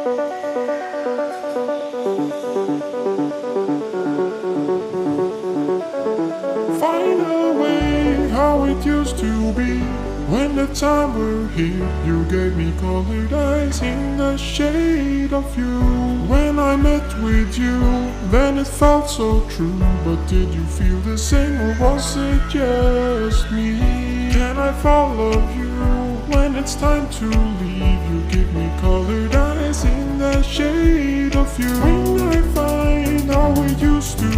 Find a way how it used to be. When the time we're here, you gave me colored eyes in the shade of you. When I met with you, then it felt so true. But did you feel the same, or was it just me? Can I follow you when it's time to leave? You give me colored eyes in the shade of you. When I find how we used to